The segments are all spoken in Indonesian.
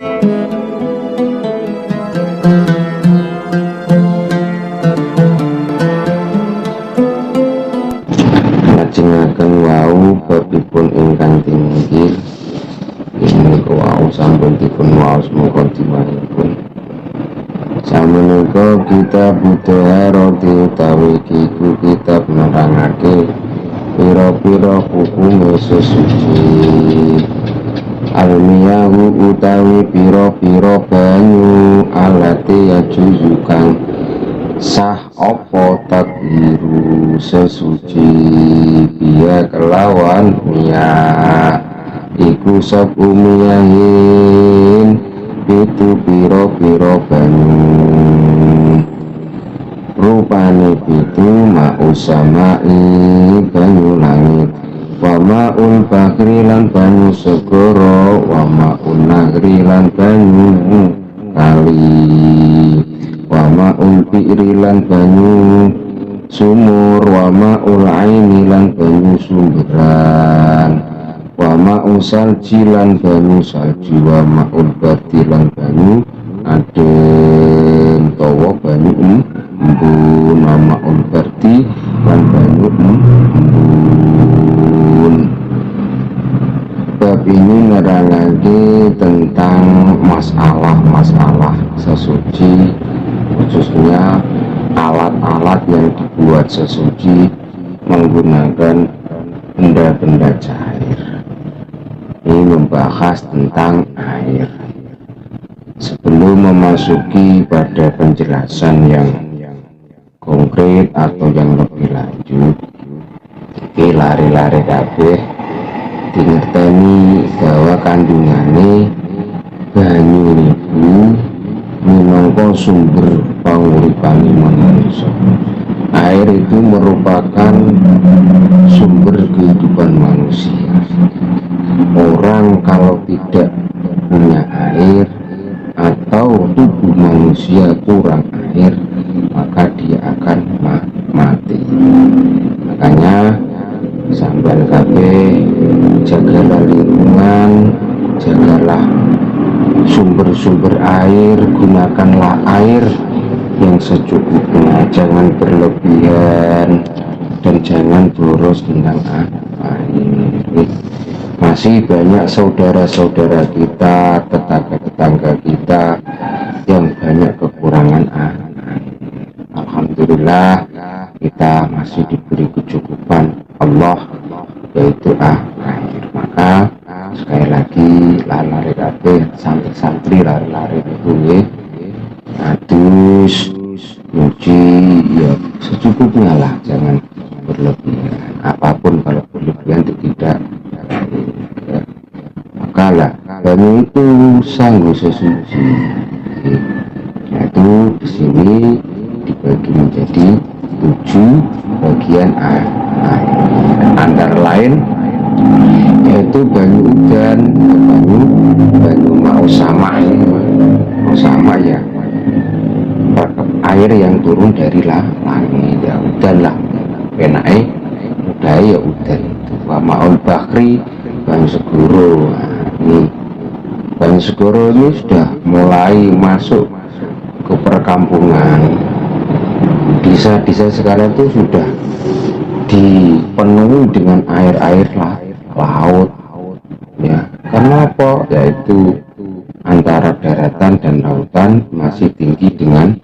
Lajengaken wau babipun ingkang tinggi ini wau sampun dipun waos mukadimahipun. Sameneika kitab Muthaharati utawi iku kitab nerangake pira-pira hukume sesuci. Almiyahu utawi pira-pira banyu alati yajuzukan sah apa takdiru sesuci biya kelawan miyah iku sabu miyahin itu pira-pira banyu rupane pitu ma'usamai banyu langit wa ma'ul bakri lan banyu segara wa ma'ul nahri lan banyu kali wa ma'ul bi'ri lan banyu sumur wa ma'ul aini lan banyu sumberan wa ma'ul salji lan banyu salji wa ma'ul bardi lan banyu adem tawa banyu embun wa ma'ul bardi lan banyu embun. Bab ini nerangake tentang masalah sesuci, khususnya alat-alat yang dibuat sesuci menggunakan benda-benda cair. Ini membahas tentang air. Sebelum memasuki pada penjelasan yang konkret atau yang lebih lanjut, iki lari-lari kabeh dingerteni bahwa kandungane banyu iku minangka sumber panguripan manusia. Air itu merupakan sumber kehidupan manusia. Orang kalau tidak punya air atau tubuh manusia kurang air, maka dia akan mati. Makanya sambil kabeh jagalah lingkungan, jagalah sumber-sumber air, gunakanlah air yang secukupnya, jangan berlebihan dan jangan boros tentang air. Masih banyak saudara-saudara kita, tetangga-tetangga kita yang banyak kekurangan air. Alhamdulillah kita masih diberi kecukupan Allah, yaitu air. Maka sekali lagi lari-lari kabeh santri-santri lari-lari itu adus nyuci ya secukupnya lah, jangan berlebihan. Apapun kalau berlebihan itu tidak ya. Maka lah banyu itu sanggup sesuci, yaitu di sini dibagi menjadi 7 bagian air. Antara lain yaitu banyu udan, banyu mau sama ya, air yang turun dari langit ya udan lah, penake udah ya udan itu. Wa ma'ul bakri, banyu segoro. Ini banyu segoro ini sudah mulai masuk ke perkampungan. Desa-desa sekarang itu sudah dipenuhi dengan air laut ya. Karena apa? Yaitu antara daratan dan lautan masih tinggi dengan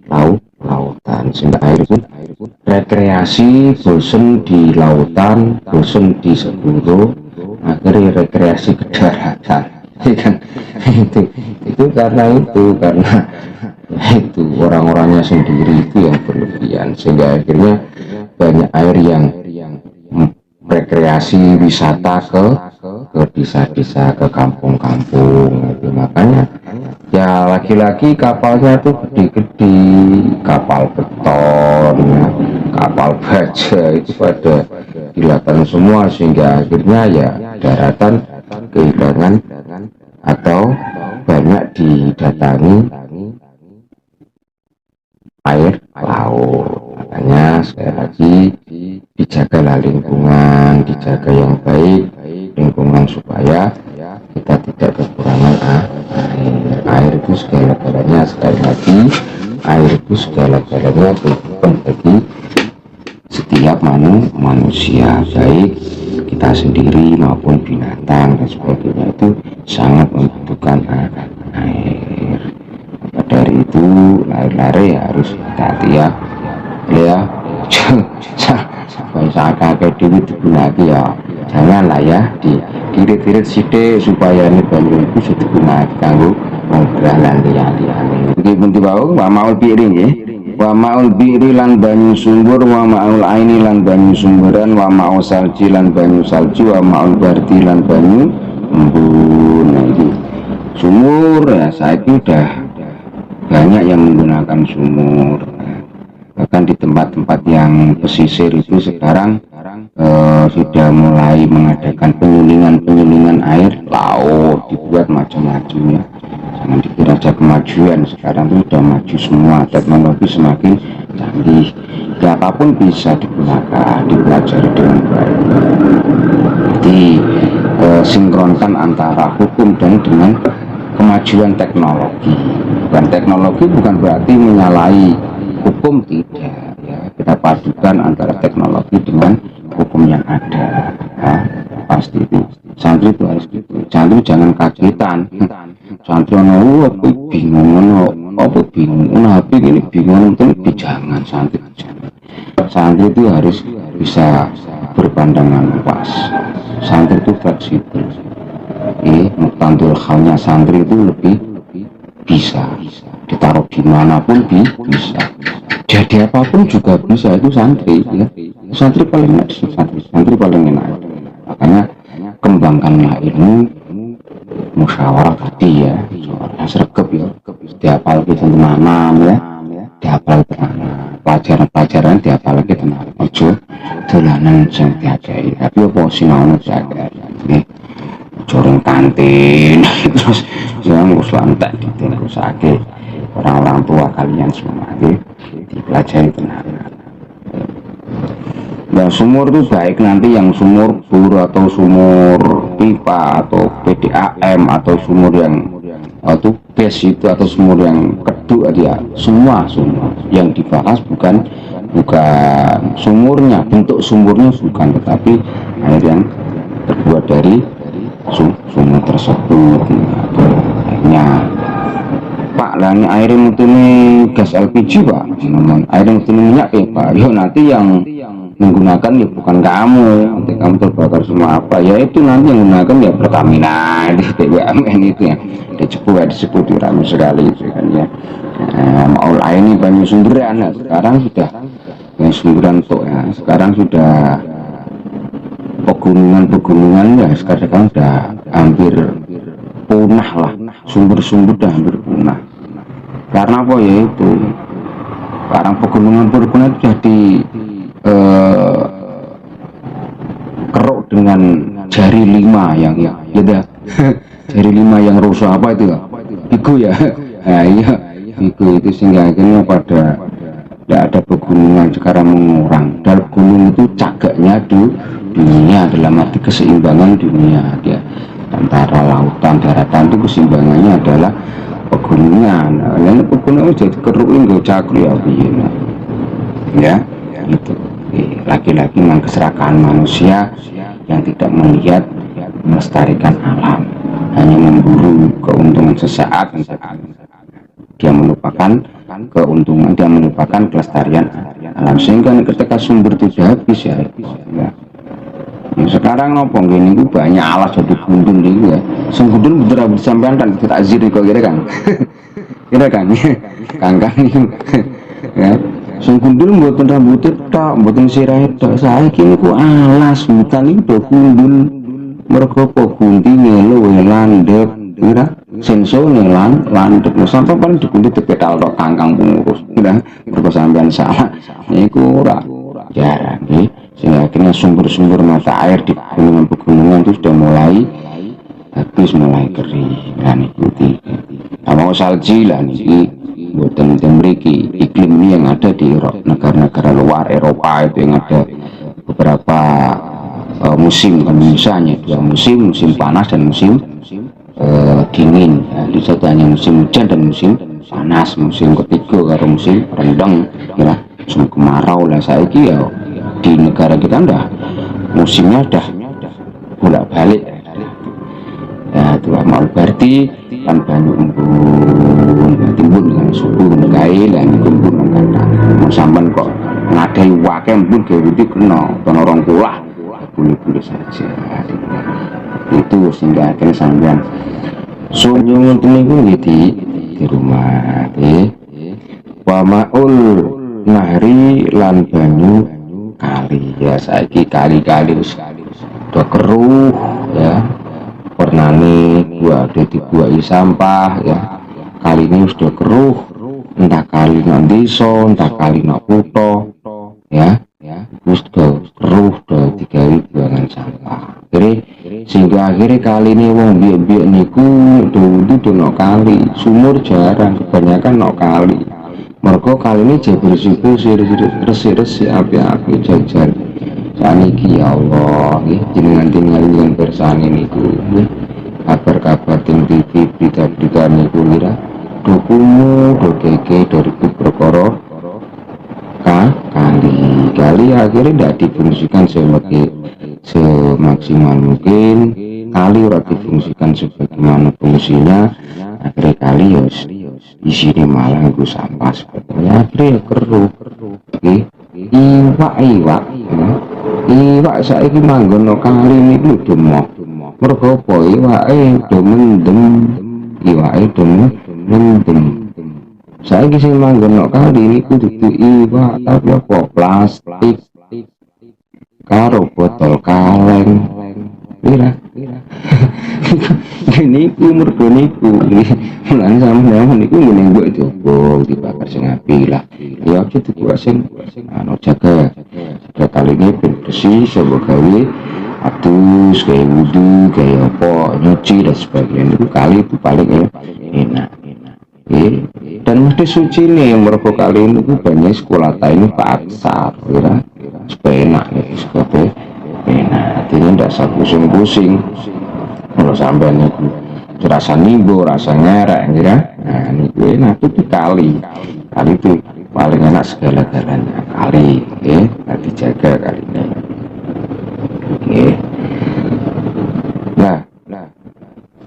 lautan, sehingga air pun rekreasi, bosen di lautan, bosen di segoro, akhirnya rekreasi ke daratan. itu karena itu orang-orangnya sendiri itu yang berlebihan, sehingga akhirnya banyak air yang rekreasi wisata ke desa-desa, ke kampung-kampung itu. Makanya ya lagi-lagi kapalnya tuh gede-gede, kapal beton ya, kapal baja itu pada dilakukan semua, sehingga akhirnya ya daratan kehilangan atau banyak didatangi air laut. Makanya sekali lagi dijagalah lingkungan, dijaga yang baik lingkungan supaya kita tidak kekurangan air. segala-galanya. Sekali lagi, air itu segala-galanya kehidupan bagi setiap manusia, baik kita sendiri maupun binatang dan sebagainya, itu sangat membutuhkan air. Maka dari itu lari-lari harus hati-hati ya, sampai sakit duit digunakan ya, janganlah ya diirit-irit sidik supaya ini banyu itu sudah digunakan kanggo ngobrol lan liyane. Iki pun dibawah wa maul bi'ri nggih. Wa maul bi'ri lan banyu sumber, wa maul aini lan banyu sumberan, wa maul salji lan banyu salju, wa maul bardi lan banyu embun. Nah, ini sumur ya, saya itu udah banyak yang menggunakan sumur. Bahkan di tempat-tempat yang pesisir itu sekarang sudah mulai mengadakan penyulingan air laut, dibuat macam-macam ya. Jangan dikira aja kemajuan, sekarang itu sudah maju semua, teknologi semakin canggih ya, apapun bisa digunakan, dipelajari dengan baik. Jadi sinkronkan antara hukum dan dengan kemajuan teknologi. Bukan teknologi bukan berarti menyalahi hukum, tidak ya, kita padukan antara teknologi dengan hukum yang ada ya, pasti itu. Santri itu harus gitu, santri jangan kagetan, santri apa bingung, apa bingung, HP ini bingung, itu jangan. Santri itu harus bisa berpandangan luas, santri itu fleksibel. Muktantul halnya santri itu lebih bisa ditaruh dimanapun bisa, jadi apapun juga bisa. Itu santri ya, santri paling enak, santri paling enak. Makanya kembangkanlah ilmu musyawarah tadi ya, sregep ya, dihafal kita tenanan ya, dihafal tenanan, pelajaran lagi tenanan, ojo dolanan sing diajari, tapi apa sinau diajari nggih, jorong kantin terus yang ngurus lantai ditingkusake orang-orang tua kalian semua nggih, dipelajari tenanan. Nah, sumur itu baik nanti yang sumur bor atau sumur pipa atau PDAM atau sumur yang atau bes itu atau sumur yang kedua dia, semua yang dibahas bukan sumurnya, bentuk sumurnya bukan, tetapi air yang terbuat dari sumur tersebut. Akhirnya Pak, lah ini air mutune gas LPG Pak, air mutune minyak ya Pak, yuk nanti yang menggunakan ya bukan kamu, nanti kamu terbakar semua apa ya, itu nanti yang menggunakan ya Pertamina, di BUMN itu ya, disebut dirame sekali itu kan ya. Maul ini banyu sumberan, nah, sekarang sudah yang sumberan tuh ya, sekarang sudah pegunungan ya, sekarang sudah hampir punah lah, sumber-sumber sudah hampir punah. Karena apa ya itu, sekarang pegunungan itu jadi keruk dengan jari 5 yang ya jari 5 yang rusak apa itu ya, bigo ya, nah iya bigo itu, sehingga akhirnya pada tidak ada pegunungan sekarang mengurang, dan gunung itu cagaknya di dunia dalam arti keseimbangan dunia ya, antara lautan daratan itu keseimbangannya adalah pegunungan. Nah, pegunungan jadi keruin gak cakri ya itu. Lagi-lagi memang keserakahan manusia yang tidak melihat melestarikan alam, hanya memburu keuntungan sesaat. Dia melupakan keuntungan, dia melupakan kelestarian alam, sehingga ketika sumber itu habis ya. Sekarang nopo gini itu banyak alas jadi gundul gitu ya, senggundul bener sampean kan kita azir kok kira kan kangkang ya, senggundul mboten rambutnya tok, mboten sirahe tok, saiki niku alas hutan iki do gundul, mergo guntinge luwe landhep kira sensone landhep sampai paling digundul tepetal tok kangkang pengurus udah mergo sampean salah niku ora jarang nggih. Sehingga akhirnya sumber-sumber mata air di pegunungan itu sudah mulai habis, mulai kering. Dan ikuti mau salji lah nih, buatan mriki iklim ini yang ada di negara-negara luar Eropa itu yang ada beberapa musim, kan misalnya 2 musim panas dan musim dingin. Di situ hanya musim hujan dan musim panas, musim ketiga karo musim rendang ya, musim kemarau lah. Saiki ya di negara kita udah musimnya udah bolak balik ya, itu mau berarti kan banyak timbul dengan suhu kail dan timbul dengan mau sampan kok ngadai wakil pun gawiti kena orang kulah boleh-boleh saja itu sehingga akhirnya sampean sunyung niku di rumah wa maul nahri lan banyu kali ya. Saiki kali-kali udah keruh ya, pernah nih dibuai sampah ya, kali ini sudah keruh, entah kali nak desa entah kali nak puto ya, terus keruh udah digawe buangan sampah sehingga akhirnya kali ini wong biak-biak niku dulu no kali, sumur jarang, kebanyakan no kali. Mergo kali ini jadi bersih-bersih resi-resi api-api jajan saniki ya Allah jenengan bersani niku kabar-kabar tim TV berita-berita niku kira dokumu dokeke dari perkara kali akhirnya tidak difungsikan semaksimal mungkin, kali ora difungsikan sebagaimana fungsinya, akhirnya kali ya isinya malah gue sampah sebetulnya akhirnya keruh iwak saiki manggon kali ini lu demok mergo apa iwake do mendem saiki sing manggon kali ini kudu iwak tapi apa plastik karo botol kaleng pira niku mergo niku lan sampeyan niku mending mbok coba dibakar sing apik lah ya aja dibuat sing jaga kali ini bersih coba gawe atus kayak wudu kayak apa nyuci dan sebagainya itu kali itu paling enak dan mesti suci nih mergo kali ini banyak sekolah ini paksa kira supaya enak nih supaya enak artinya tidak usah pusing-pusing kalau sampai niku rasa nimbo rasa ngerek kira nah niku enak itu kali itu paling enak segala-galanya kali nanti jaga kali ini nah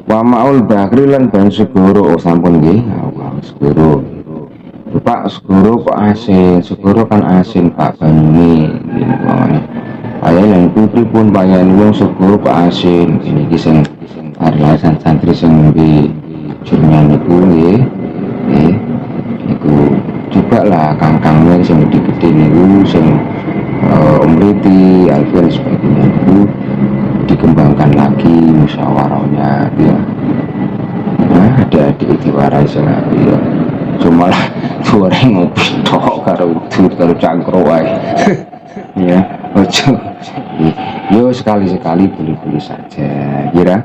wa maul bahri lan ban segoro sampun nggih segoro Pak segoro kok asin segoro kan asin Pak banyune ngene pamane ayo yang putri pun bayan wong segoro kok asin ini kisah arilasan santri sing di jurnal niku nggih niku coba lah kangkangnya sing gede-gede niku sing Riti Alfian sebagainya itu dikembangkan lagi musyawarahnya ya. Nah, ada diwarai sana ya. Cuma lah goreng ngopi tok karo udut karo cangkro wae. Ya, ojo. Yo sekali-sekali boleh-boleh saja. Kira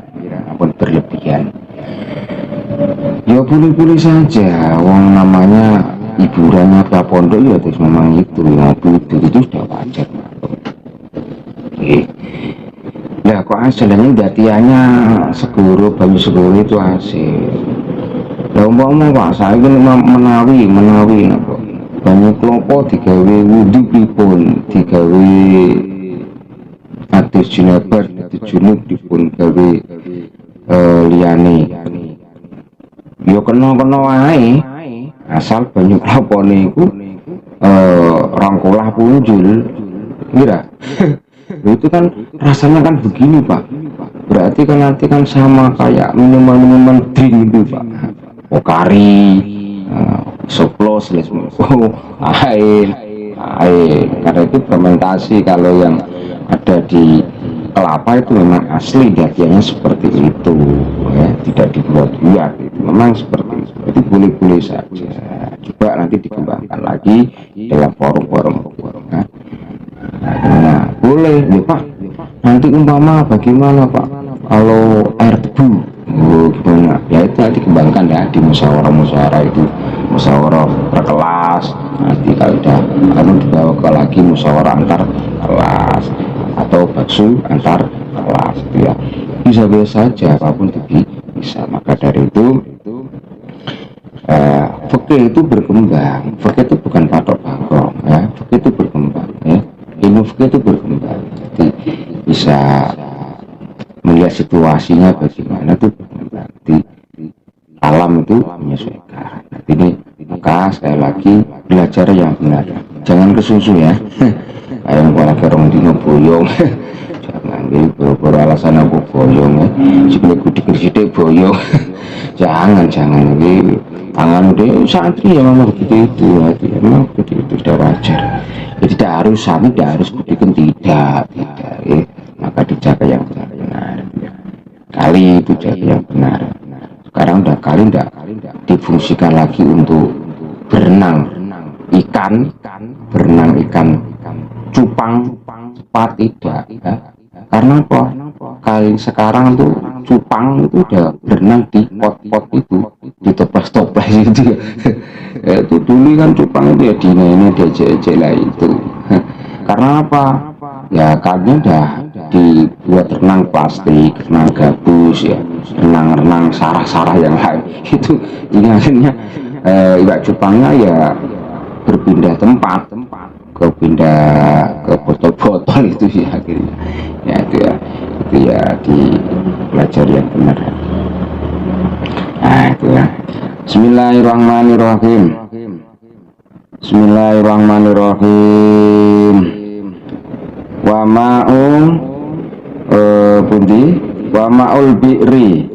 ampun berlebihan. Yo boleh-boleh saja. Wong namanya hiburannya apa pondok ya terus memang itu ngopi itu sudah wajar. Nah kok hasilnya datiannya segoro banyu segoro itu hasil ya umpama pak saya ini menawi apa banyu klopo digawe wudhu pripun digawe atus jinabar atus junub dipun gawe liyane yo kena wae asal banyu klopo niku rangkulah punjul kira itu kan rasanya kan begini Pak, berarti kan nanti kan sama kayak minuman drink itu Pak, pokari, soplos, air, karena itu fermentasi. Kalau yang ada di kelapa itu memang asli jadinya seperti itu ya, tidak dibuat-buat itu memang seperti itu. Itu boleh-boleh saja, coba nanti dikembangkan lagi dalam forum-forum kan. Nah, boleh ya Pak, nanti umpama bagaimana Pak kalau air tebu gimana ya, itu nanti dikembangkan ya di musyawarah itu, musyawarah berkelas. Nanti kalau udah kamu dibawa ke lagi musyawarah antar kelas atau bakso antar kelas itu ya, bisa saja apapun bisa. Maka dari itu fikih itu berkembang. Fikih itu bukan patok bangkong ya. Fikih itu berkembang ya. Ilmu fikih itu berkembang. Jadi bisa melihat situasinya bagaimana itu berkembang. Di alam itu menyesuaikan. Nah, ini maka sekali lagi belajar yang benar. Jangan kesusu ya. Kayak orang kerong dino boyong. Jangan gitu. Alasan aku boyong ya. Sebelum aku dikasih boyong. Jangan gitu. Tangan dia santri ya memang begitu itu hati memang begitu itu sudah wajar ya, tidak harus santri tidak harus kudikan tidak ya. Maka dijaga yang benar ya. Kali itu jaga yang benar sekarang udah kali tidak difungsikan lagi untuk berenang ikan cupang cepat tidak ya. Karena apa? Kali sekarang tuh cupang itu udah berenang di pot-pot itu, di toples-toples itu ya. Itu dulu kan cupang itu ya ini diajak-ajak lah itu. Karena apa? Ya karena udah dibuat renang plastik, renang gabus ya, renang sarah-sarah yang lain itu. Ini akhirnya iwak cupangnya ya berpindah tempat ke botol-botol itu sih akhirnya ya itu ya di belajar yang benar. Nah itu ya. Bismillahirrahmanirrahim. Wa ma'ul bi'ri